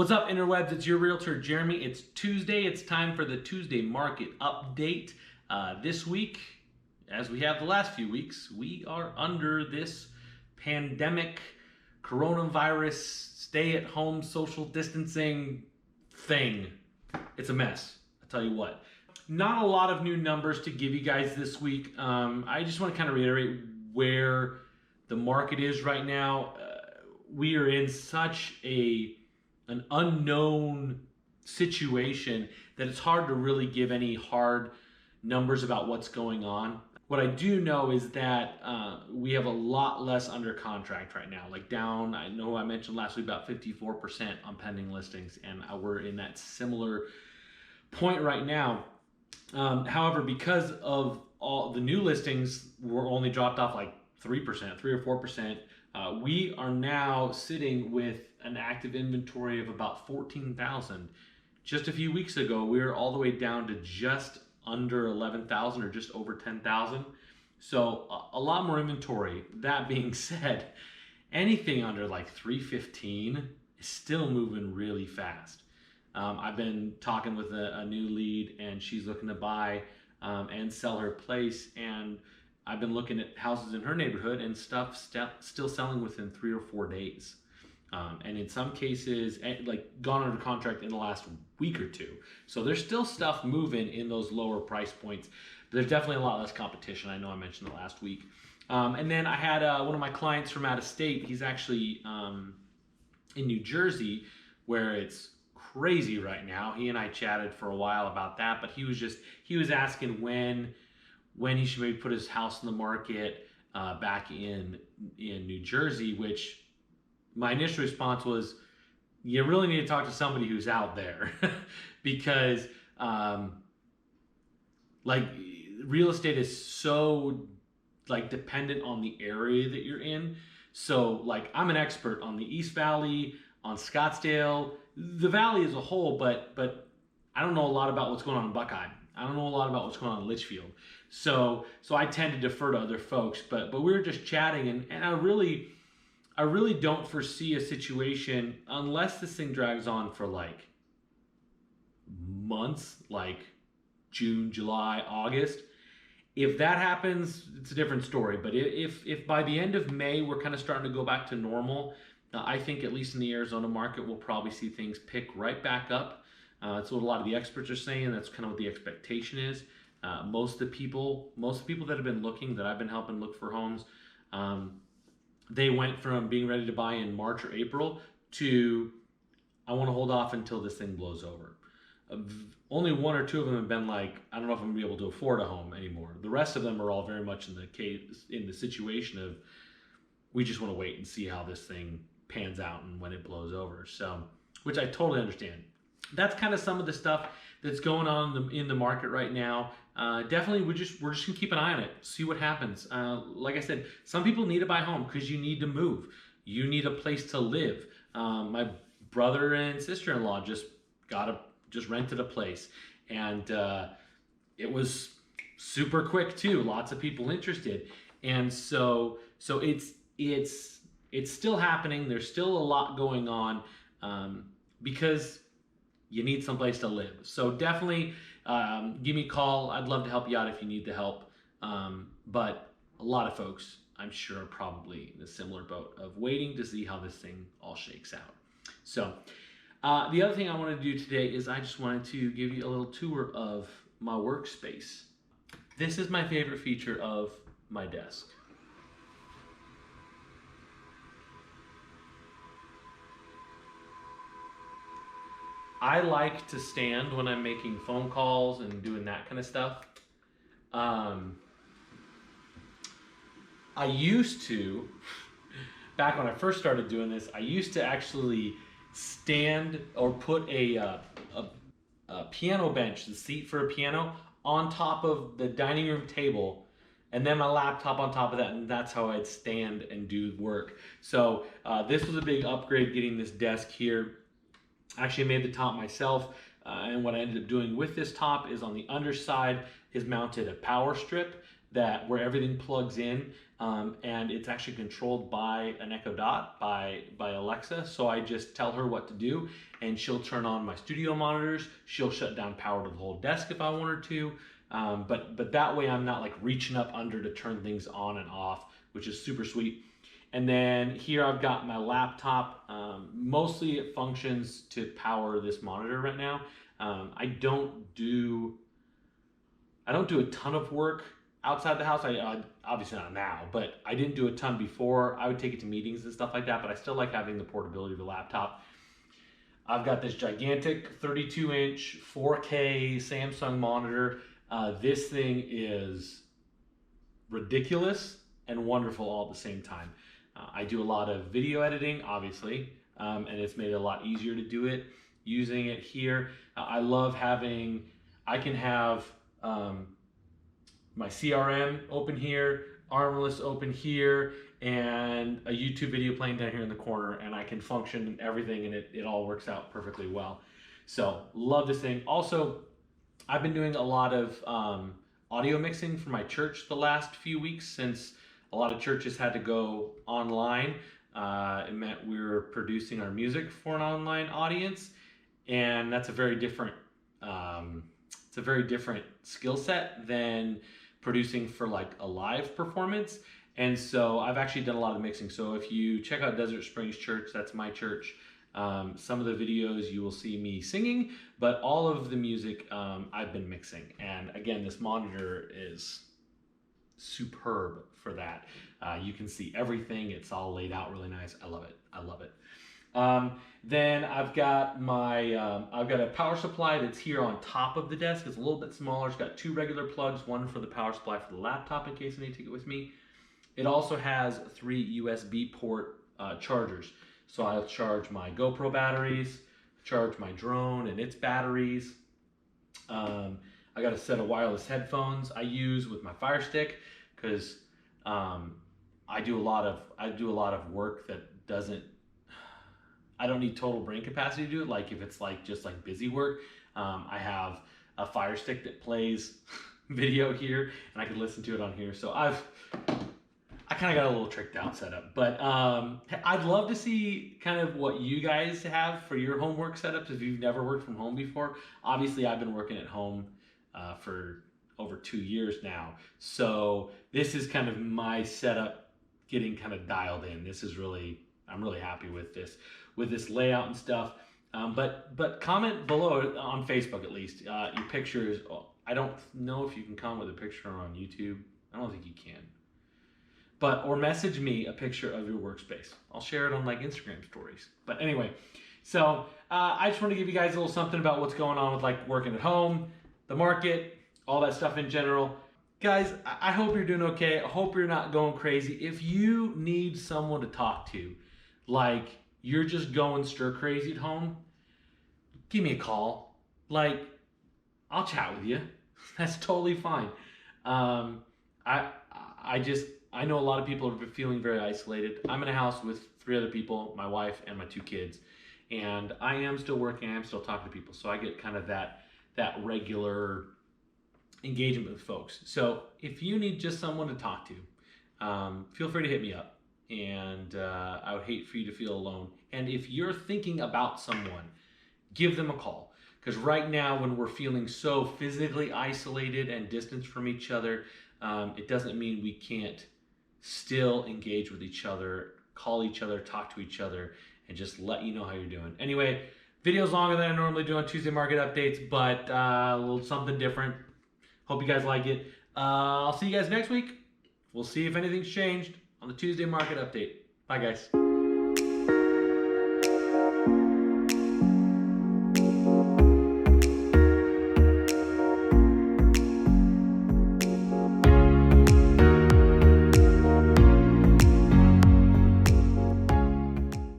What's up, interwebs? It's your realtor, Jeremy. It's Tuesday. It's time for the Tuesday market update. This week, as we have the last few weeks, we are under this pandemic, coronavirus, stay-at-home social distancing thing. It's a mess, I'll tell you what. Not a lot of new numbers to give you guys this week. I just want to kind of reiterate where the market is right now. We are in such an unknown situation that it's hard to really give any hard numbers about what's going on. What I do know is that we have a lot less under contract right now, like down, I know I mentioned last week about 54% on pending listings, and we're in that similar point right now. However, because of all the new listings were only dropped off like 3%, 3 or 4%, we are now sitting with an active inventory of about 14,000. Just a few weeks ago, we were all the way down to just under 11,000 or just over 10,000. So a lot more inventory. That being said, anything under like 315 is still moving really fast. I've been talking with a new lead, and she's looking to buy and sell her place, and I've been looking at houses in her neighborhood and stuff still selling within 3 or 4 days. And in some cases, like gone under contract in the last week or two. So there's still stuff moving in those lower price points. But there's definitely a lot less competition. I know I mentioned it last week. And then I had one of my clients from out of state. He's actually in New Jersey, where it's crazy right now. He and I chatted for a while about that, but he was asking when he should maybe put his house in the market back in New Jersey, which my initial response was, you really need to talk to somebody who's out there because like real estate is so like dependent on the area that you're in. So like I'm an expert on the East Valley, on Scottsdale, the Valley as a whole, but I don't know a lot about what's going on in Buckeye. I don't know a lot about what's going on in Litchfield. So I tend to defer to other folks, but we were just chatting, and I really don't foresee a situation, unless this thing drags on for like months, like June, July, August. If that happens, it's a different story. But if by the end of May we're kind of starting to go back to normal, I think at least in the Arizona market, we'll probably see things pick right back up. That's what a lot of the experts are saying. That's kind of what the expectation is. Most of the people that have been looking, that I've been helping look for homes, they went from being ready to buy in March or April to, I want to hold off until this thing blows over. Only 1 or 2 of them have been like, I don't know if I'm going to be able to afford a home anymore. The rest of them are all very much in the situation of, we just want to wait and see how this thing pans out and when it blows over. So, which I totally understand. That's kind of some of the stuff that's going on in the market right now. Definitely, we're just gonna keep an eye on it, see what happens. Like I said, some people need to buy a home because you need to move. You need a place to live. My brother and sister-in-law just rented a place, and it was super quick too. Lots of people interested, and so it's still happening. There's still a lot going on because you need someplace to live. So definitely give me a call. I'd love to help you out if you need the help. But a lot of folks, I'm sure, are probably in a similar boat of waiting to see how this thing all shakes out. So the other thing I wanted to do today is I just wanted to give you a little tour of my workspace. This is my favorite feature of my desk. I like to stand when I'm making phone calls and doing that kind of stuff. I used to, back when I first started doing this, I used to actually stand or put a piano bench, the seat for a piano, on top of the dining room table, and then my laptop on top of that, and that's how I'd stand and do work. So this was a big upgrade, getting this desk here. I actually made the top myself, and what I ended up doing with this top is on the underside is mounted a power strip that where everything plugs in, and it's actually controlled by an Echo Dot by Alexa. So I just tell her what to do, and she'll turn on my studio monitors. She'll shut down power to the whole desk if I want her to. But that way I'm not like reaching up under to turn things on and off, which is super sweet. And then here I've got my laptop. Mostly it functions to power this monitor right now. I don't do a ton of work outside the house. I obviously not now, but I didn't do a ton before. I would take it to meetings and stuff like that, but I still like having the portability of the laptop. I've got this gigantic 32-inch 4K Samsung monitor. This thing is ridiculous and wonderful all at the same time. I do a lot of video editing, obviously, and it's made it a lot easier to do it using it here. I love having, I can have my CRM open here, Armless open here, and a YouTube video playing down here in the corner, and I can function and everything, and it all works out perfectly well. So love this thing. Also, I've been doing a lot of audio mixing for my church the last few weeks, since a lot of churches had to go online. It meant we were producing our music for an online audience, and that's a very different skill set than producing for like a live performance. And so I've actually done a lot of mixing. So if you check out Desert Springs Church, that's my church, some of the videos you will see me singing, but all of the music I've been mixing. And again, this monitor is superb for that. You can see everything. It's all laid out really nice. I love it. I love it. Then I've got my I've got a power supply that's here on top of the desk. It's a little bit smaller. It's got 2 regular plugs, one for the power supply for the laptop in case I need to take it with me. It also has 3 USB port chargers. So I'll charge my GoPro batteries, charge my drone and its batteries. I got a set of wireless headphones I use with my Fire Stick, because I do a lot of work that doesn't, I don't need total brain capacity to do it. Like if it's like just like busy work, I have a Fire Stick that plays video here, and I can listen to it on here. So I kind of got a little tricked out setup, but I'd love to see kind of what you guys have for your homework setups if you've never worked from home before. Obviously, I've been working at home for over 2 years now, so this is kind of my setup getting kind of dialed in. This is really, I'm really happy with this layout and stuff. But comment below on Facebook at least your pictures. I don't know if you can comment with a picture on YouTube. I don't think you can. But, or message me a picture of your workspace. I'll share it on like Instagram stories. But anyway, so I just want to give you guys a little something about what's going on with like working at home, the market, all that stuff in general. Guys, I hope you're doing okay. I hope you're not going crazy. If you need someone to talk to, like you're just going stir crazy at home, give me a call. Like, I'll chat with you. That's totally fine. I know a lot of people are feeling very isolated. I'm in a house with 3 other people, my wife and my 2 kids, and I am still working. I am still talking to people, so I get kind of that regular engagement with folks. So if you need just someone to talk to, feel free to hit me up, and I would hate for you to feel alone. And if you're thinking about someone, give them a call, because right now when we're feeling so physically isolated and distanced from each other, it doesn't mean we can't still engage with each other, call each other, talk to each other, and just let you know how you're doing. Anyway, video's longer than I normally do on Tuesday market updates, but a little something different. Hope you guys like it. I'll see you guys next week. We'll see if anything's changed on the Tuesday market update. Bye, guys.